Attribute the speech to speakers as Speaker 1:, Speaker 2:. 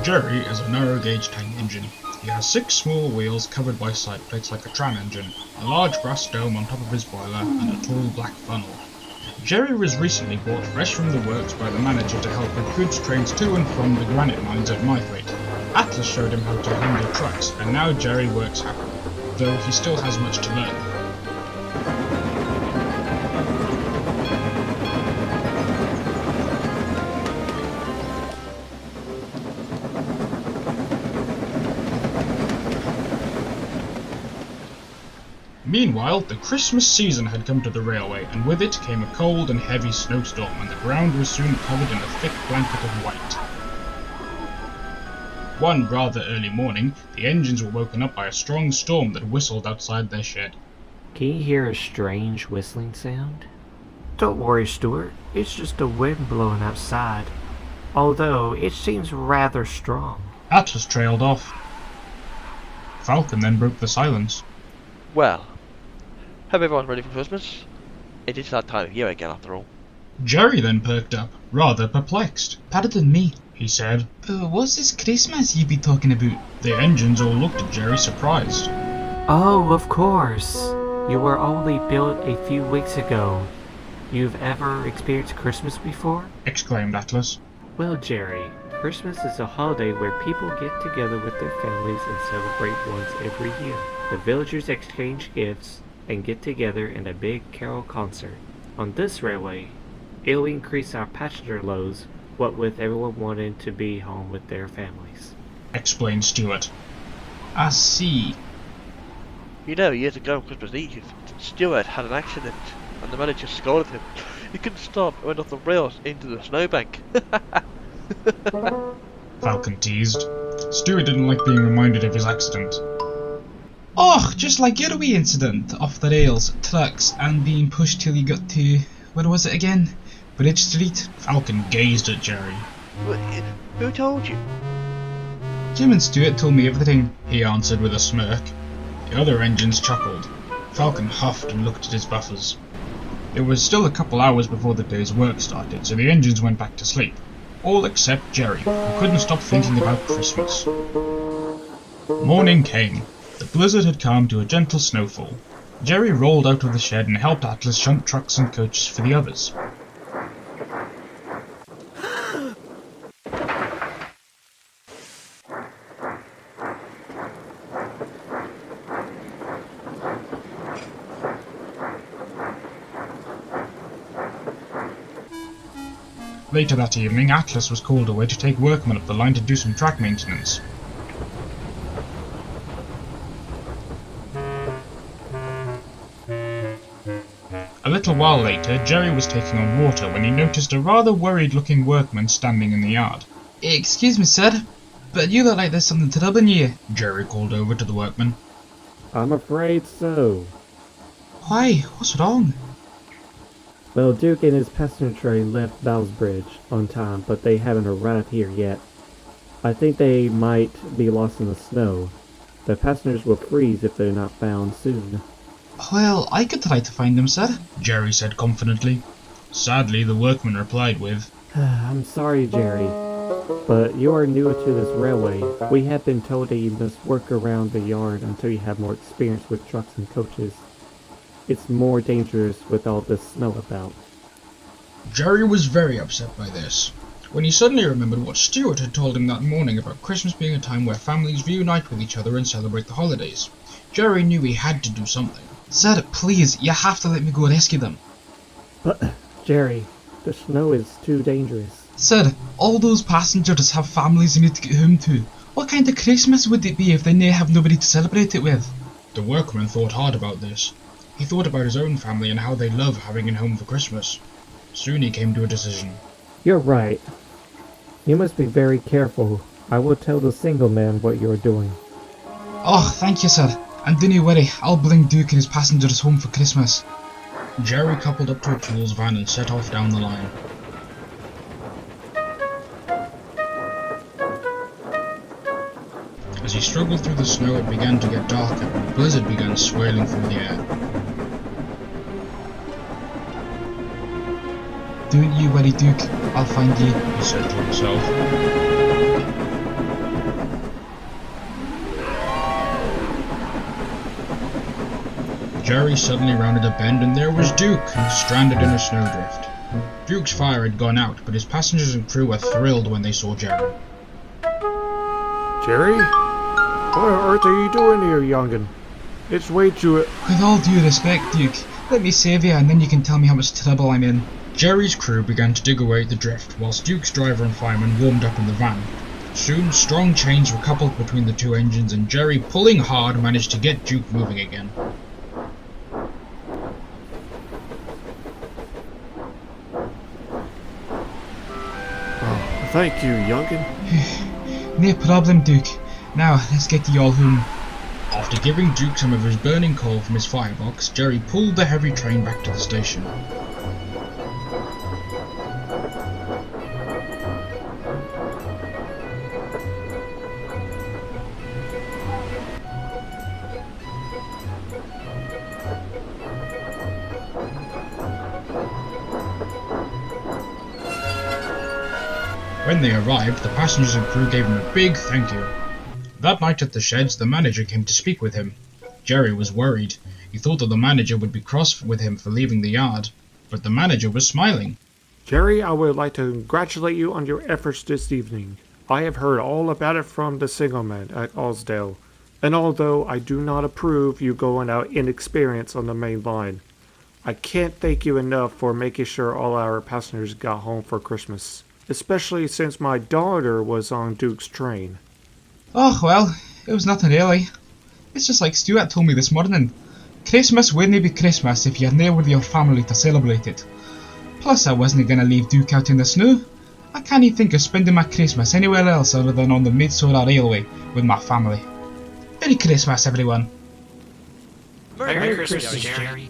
Speaker 1: Jerry is a narrow-gauge tank engine. He has 6 small wheels covered by side plates like a tram engine, a large brass dome on top of his boiler, and a tall black funnel. Jerry was recently brought fresh from the works by the manager to help with goods trains to and from the granite mines at Myfleet. Atlas showed him how to handle trucks, and now Jerry works happily, though he still has much to learn. Meanwhile, the Christmas season had come to the railway, and with it came a cold and heavy snowstorm, and the ground was soon covered in a thick blanket of white. One rather early morning, the engines were woken up by a strong storm that whistled outside their shed.
Speaker 2: Can you hear a strange whistling sound? Don't worry, Stuart. It's just the wind blowing outside, although it seems rather strong.
Speaker 1: Atlas trailed off. Falcon then broke the silence.
Speaker 3: Well, hope everyone's ready for Christmas. It is that time of year again, after all.
Speaker 1: Jerry then perked up, rather perplexed.
Speaker 4: Pardon me,
Speaker 1: He said.
Speaker 4: What's this Christmas you be talking about?
Speaker 1: The engines all looked at Jerry surprised.
Speaker 2: Oh, of course. You were only built a few weeks ago. You've ever experienced Christmas before?
Speaker 1: Exclaimed Atlas.
Speaker 2: Well, Jerry, Christmas is a holiday where people get together with their families and celebrate once every year. The villagers exchange gifts and get together in a big carol concert. On this railway, it'll increase our passenger loads, what with everyone wanting to be home with their families.
Speaker 1: Explained Stuart.
Speaker 4: I see.
Speaker 3: You know, years ago on Christmas Eve, Stuart had an accident, and the manager scolded him. He couldn't stop and went off the rails into the snowbank.
Speaker 1: Falcon teased. Stuart didn't like being reminded of his accident.
Speaker 4: Oh, just like your wee incident, off the rails, trucks, and being pushed till you got to, where was it again? Bridge Street?
Speaker 1: Falcon gazed at Jerry.
Speaker 3: Who told you?
Speaker 4: Jim and Stuart told me everything.
Speaker 1: He answered with a smirk. The other engines chuckled. Falcon huffed and looked at his buffers. It was still a couple hours before the day's work started, so the engines went back to sleep. All except Jerry, who couldn't stop thinking about Christmas. Morning came. The blizzard had calmed to a gentle snowfall. Jerry rolled out of the shed and helped Atlas shunt trucks and coaches for the others. Later that evening, Atlas was called away to take workmen up the line to do some track maintenance. A little while later, Jerry was taking on water when he noticed a rather worried-looking workman standing in the yard.
Speaker 4: Excuse me, sir, but you look like there's something troubling you.
Speaker 1: Jerry called over to the workman.
Speaker 5: I'm afraid so.
Speaker 4: Why? What's wrong?
Speaker 5: Well, Duke and his passenger train left Arlesburgh on time, but they haven't arrived here yet. I think they might be lost in the snow. The passengers will freeze if they're not found soon.
Speaker 4: Well, I could try to find them, sir,
Speaker 1: Jerry said confidently. Sadly, the workman replied with,
Speaker 5: I'm sorry, Jerry, but you are new to this railway. We have been told that you must work around the yard until you have more experience with trucks and coaches. It's more dangerous with all this snow about.
Speaker 1: Jerry was very upset by this. when he suddenly remembered what Stuart had told him that morning about Christmas being a time where families reunite with each other and celebrate the holidays. Jerry knew he had to do something.
Speaker 4: Sir, please, you have to let me go rescue them.
Speaker 5: But, Jerry, the snow is too dangerous.
Speaker 4: Sir, all those passengers have families they need to get home to. What kind of Christmas would it be if they now have nobody to celebrate it with?
Speaker 1: The workman thought hard about this. He thought about his own family and how they love having him home for Christmas. Soon he came to a decision.
Speaker 5: You're right. You must be very careful. I will tell the single man what you're doing.
Speaker 4: Oh, thank you, sir. And don't you worry, I'll bring Duke and his passengers home for Christmas.
Speaker 1: Jerry coupled up to a tools van and set off down the line. As he struggled through the snow, it began to get darker and a blizzard began swirling through the air.
Speaker 4: Don't you worry, Duke. I'll find you,
Speaker 1: he said to himself. Jerry suddenly rounded a bend and there was Duke, stranded in a snowdrift. Duke's fire had gone out, but his passengers and crew were thrilled when they saw Jerry.
Speaker 6: Jerry? What on earth are you doing here, young'un? It's way too...
Speaker 4: With all due respect, Duke, let me save you and then you can tell me how much trouble I'm in.
Speaker 1: Jerry's crew began to dig away at the drift, whilst Duke's driver and fireman warmed up in the van. Soon, strong chains were coupled between the two engines and Jerry, pulling hard, managed to get Duke moving again.
Speaker 6: Oh, thank you, young'un.
Speaker 4: No problem, Duke. Now, let's get you all home.
Speaker 1: After giving Duke some of his burning coal from his firebox, Jerry pulled the heavy train back to the station. When they arrived, the passengers and crew gave him a big thank you. That night at the sheds, the manager came to speak with him. Jerry was worried. He thought that the manager would be cross with him for leaving the yard, but the manager was smiling.
Speaker 6: Jerry, I would like to congratulate you on your efforts this evening. I have heard all about it from the signalman at Alsdale, and although I do not approve you going out inexperienced on the main line, I can't thank you enough for making sure all our passengers got home for Christmas, especially since my daughter was on Duke's train.
Speaker 4: Oh, well, it was nothing really. It's just like Stuart told me this morning. Christmas wouldn't be Christmas if you're there with your family to celebrate it. Plus, I wasn't going to leave Duke out in the snow. I can't even think of spending my Christmas anywhere else other than on the Sodor Railway with my family. Merry Christmas, everyone.
Speaker 3: Merry Christmas, Jerry.